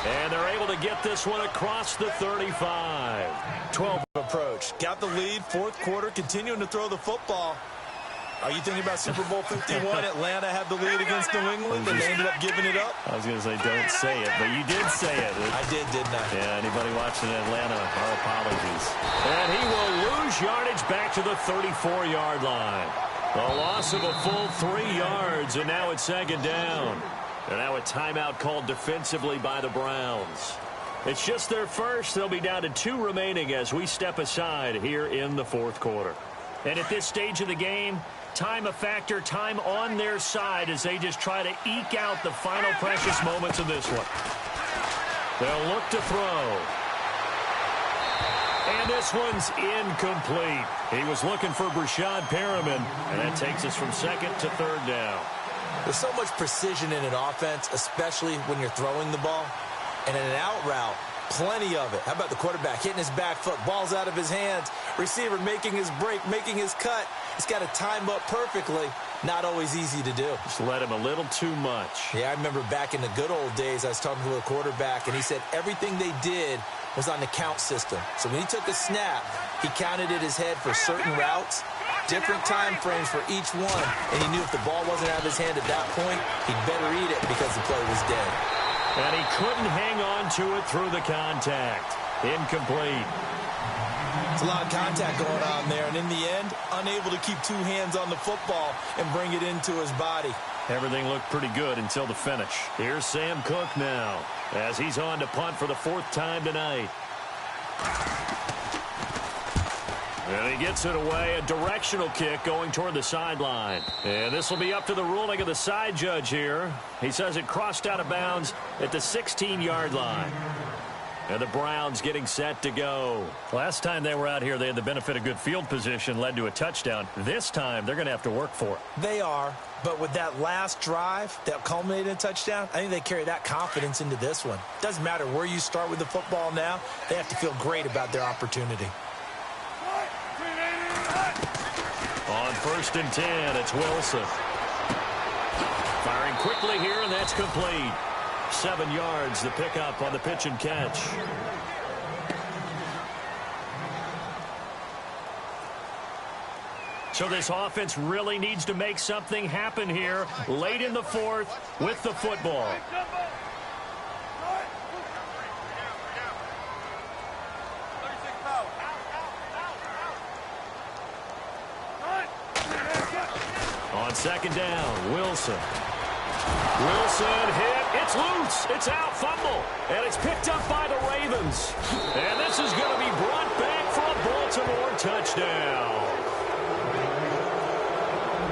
And they're able to get this one across the 35. 12 approach. Got the lead, fourth quarter, continuing to throw the football. Are you thinking about Super Bowl 51? Atlanta had the lead against New England, and they ended up giving it up? I was going to say don't say it, but you did say it. I did, didn't I? Yeah, anybody watching Atlanta, our apologies. And he will lose yardage back to the 34-yard line. A loss of a full 3 yards, and now it's second down. And now a timeout called defensively by the Browns. It's just their first. They'll be down to 2 remaining as we step aside here in the fourth quarter. And at this stage of the game, time a factor, time on their side as they just try to eke out the final precious moments of this one. They'll look to throw. And this one's incomplete. He was looking for Brashad Perriman, and that takes us from second to third down. There's so much precision in an offense, especially when you're throwing the ball. And in an out route, plenty of it. How about the quarterback hitting his back foot, ball's out of his hands, receiver making his break, making his cut. He's got to time up perfectly. Not always easy to do. Just let him a little too much. Yeah, I remember back in the good old days, I was talking to a quarterback, and he said everything they did was on the count system. So when he took a snap, he counted in his head for certain routes, different time frames for each one, and he knew if the ball wasn't out of his hand at that point, he'd better eat it because the play was dead. And he couldn't hang on to it through the contact. Incomplete. It's a lot of contact going on there, and in the end, unable to keep 2 hands on the football and bring it into his body. Everything looked pretty good until the finish. Here's Sam Cook now as he's on to punt for the 4th time tonight. And he gets it away, a directional kick going toward the sideline. And this will be up to the ruling of the side judge here. He says it crossed out of bounds at the 16-yard line. And the Browns getting set to go. Last time they were out here, they had the benefit of good field position, led to a touchdown. This time, they're going to have to work for it. They are, but with that last drive that culminated in a touchdown, I think they carry that confidence into this one. Doesn't matter where you start with the football now, they have to feel great about their opportunity. On 1st and 10, it's Wilson. Firing quickly here, and that's complete. 7 yards, the pickup on the pitch and catch. So this offense really needs to make something happen here late in the 4th with the football. On second down, Wilson. Wilson hit. It's loose. It's out. Fumble. And it's picked up by the Ravens. And this is going to be brought back for a Baltimore touchdown.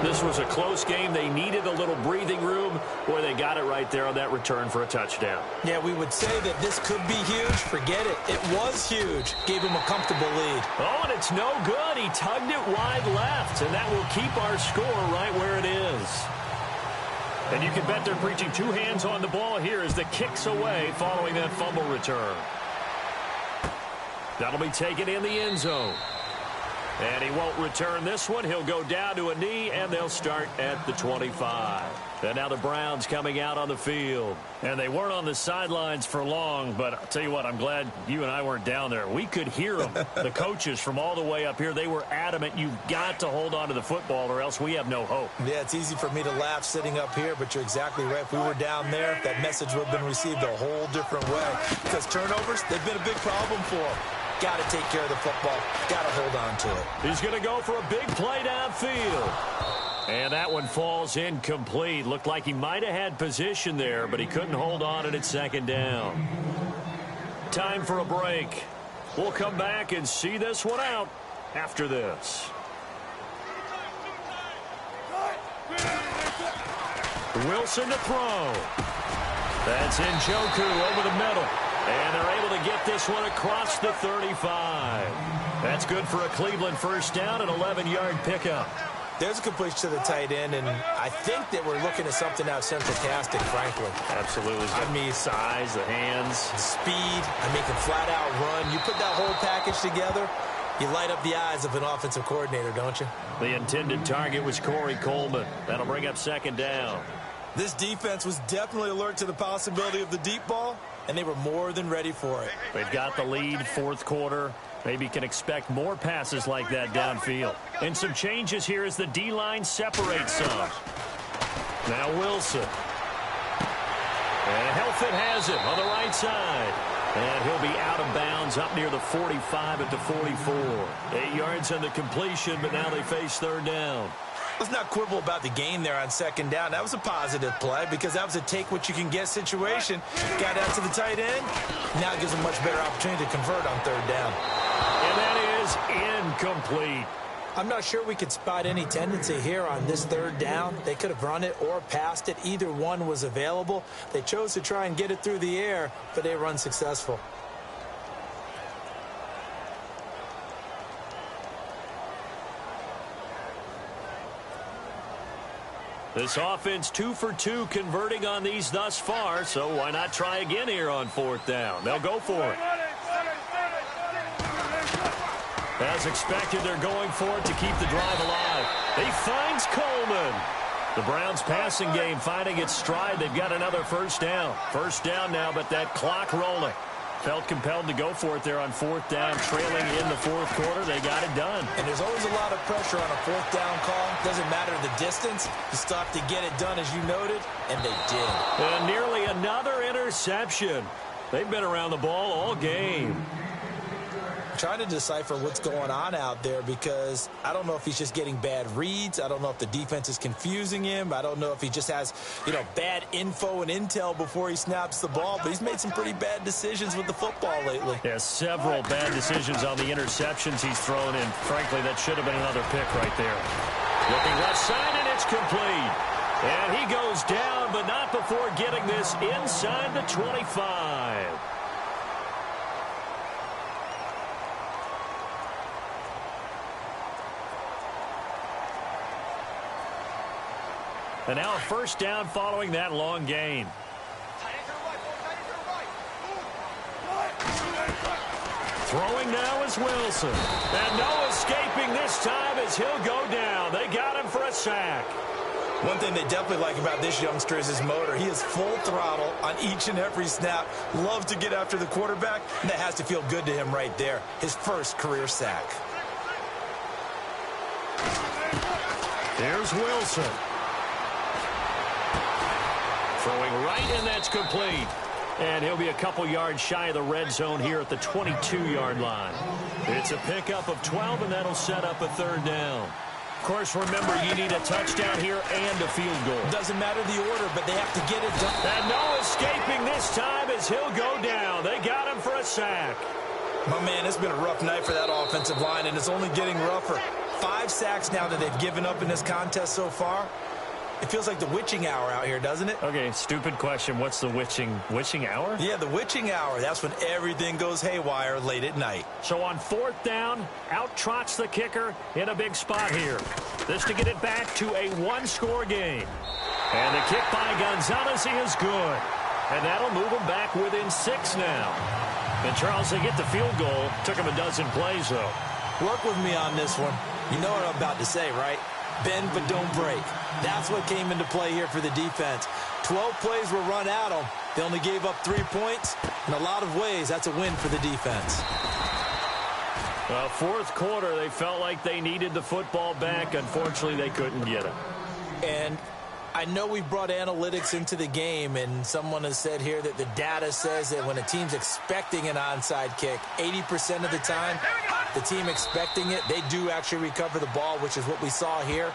This was a close game. They needed a little breathing room. Boy, they got it right there on that return for a touchdown. Yeah, we would say that this could be huge. Forget it. It was huge. Gave him a comfortable lead. Oh, and it's no good. He tugged it wide left, and that will keep our score right where it is. And you can bet they're preaching two hands on the ball here as the kick's away following that fumble return. That'll be taken in the end zone. And he won't return this one. He'll go down to a knee, and they'll start at the 25. And now the Browns coming out on the field. And they weren't on the sidelines for long, but I'll tell you what, I'm glad you and I weren't down there. We could hear them. The coaches from all the way up here, they were adamant, you've got to hold on to the football or else we have no hope. Yeah, it's easy for me to laugh sitting up here, but you're exactly right. If we were down there, that message would have been received a whole different way. Because turnovers, they've been a big problem for them. Got to take care of the football. Got to hold on to it. He's going to go for a big play downfield. And that one falls incomplete. Looked like he might have had position there, but he couldn't hold on at second down. Time for a break. We'll come back and see this one out after this. Wilson to throw. That's Njoku over the middle. And they're able to get this one across the 35. That's good for a Cleveland first down, an 11-yard pickup. There's a completion to the tight end, and I think that we're looking at something out fantastic, frankly. Absolutely. I mean, size, the hands. Speed, I make a flat-out run. You put that whole package together, you light up the eyes of an offensive coordinator, don't you? The intended target was Corey Coleman. That'll bring up second down. This defense was definitely alert to the possibility of the deep ball, and they were more than ready for it. They've got the lead, fourth quarter. Maybe can expect more passes like that downfield. And some changes here as the D-line separates some. Now Wilson. And Helfet has it on the right side. And he'll be out of bounds up near the 45 at the 44. 8 yards on the completion, but now they face third down. Let's not quibble about the gain there on second down. That was a positive play because that was a take-what-you-can-get situation. Got out to the tight end. Now it gives them much better opportunity to convert on third down. And that is incomplete. I'm not sure we could spot any tendency here on this third down. They could have run it or passed it. Either one was available. They chose to try and get it through the air, but they were unsuccessful. This offense 2 for 2 converting on these thus far, so why not try again here on fourth down? They'll go for it. As expected, they're going for it to keep the drive alive. He finds Coleman. The Browns passing game finding its stride. They've got another first down. First down now, but that clock rolling. Felt compelled to go for it there on fourth down, trailing in the fourth quarter. They got it done. And there's always a lot of pressure on a fourth down call. Doesn't matter the distance. You stop to get it done, as you noted, and they did. And nearly another interception. They've been around the ball all game. Trying to decipher what's going on out there because I don't know if he's just getting bad reads. I don't know if the defense is confusing him. I don't know if he just has, bad info and intel before he snaps the ball. But he's made some pretty bad decisions with the football lately. Yeah, several bad decisions on the interceptions he's thrown in. Frankly, that should have been another pick right there. Looking left side, and it's complete. And he goes down, but not before getting this inside the 25. And now a first down following that long gain. Throwing now is Wilson. And no escaping this time as he'll go down. They got him for a sack. One thing they definitely like about this youngster is his motor. He is full throttle on each and every snap. Loves to get after the quarterback, and that has to feel good to him right there. His first career sack. Here's Wilson. Throwing right, and that's complete. And he'll be a couple yards shy of the red zone here at the 22-yard line. It's a pickup of 12, and that'll set up a third down. Of course, remember, you need a touchdown here and a field goal. Doesn't matter the order, but they have to get it done. And no escaping this time as he'll go down. They got him for a sack. My man, it's been a rough night for that offensive line, and it's only getting rougher. 5 sacks now that they've given up in this contest so far. It feels like the witching hour out here, doesn't it? Okay, stupid question. What's the witching hour? Yeah, the witching hour. That's when everything goes haywire late at night. So on 4th down, out trots the kicker in a big spot here. This to get it back to a 1-score game. And the kick by Gonzalez is good. And that'll move them back within 6 now. And Charles, they get the field goal. Took them a dozen plays, though. Work with me on this one. You know what I'm about to say, right? Bend but don't break. That's what came into play here for the defense. 12 plays were run at them. They only gave up 3 points. In a lot of ways, that's a win for the defense. Well, 4th quarter, they felt like they needed the football back. Unfortunately, they couldn't get it. And I know we brought analytics into the game, and someone has said here that the data says that when a team's expecting an onside kick, 80% of the time, the team expecting it, they do actually recover the ball, which is what we saw here.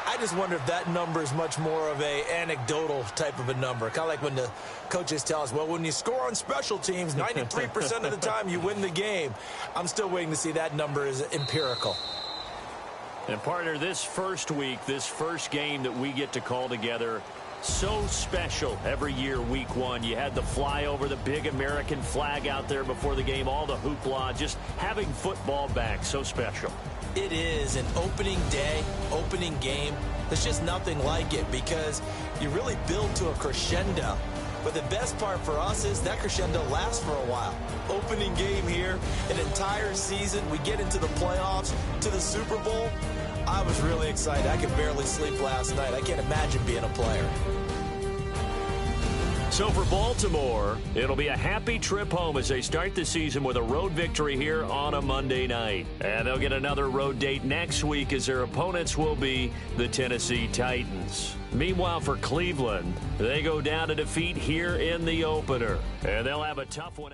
I just wonder if that number is much more of a anecdotal type of a number. Kind of like when the coaches tell us, well, when you score on special teams, 93% of the time you win the game. I'm still waiting to see that number is empirical. And, partner, this first week, this first game that we get to call together, so special every year, week 1. You had the flyover, the big American flag out there before the game, all the hoopla, just having football back, so special. It is an opening day, opening game. There's just nothing like it because you really build to a crescendo. But the best part for us is that crescendo lasts for a while. Opening game here, an entire season. We get into the playoffs, to the Super Bowl. I was really excited. I could barely sleep last night. I can't imagine being a player. So for Baltimore, it'll be a happy trip home as they start the season with a road victory here on a Monday night. And they'll get another road date next week as their opponents will be the Tennessee Titans. Meanwhile, for Cleveland, they go down to defeat here in the opener. And they'll have a tough one.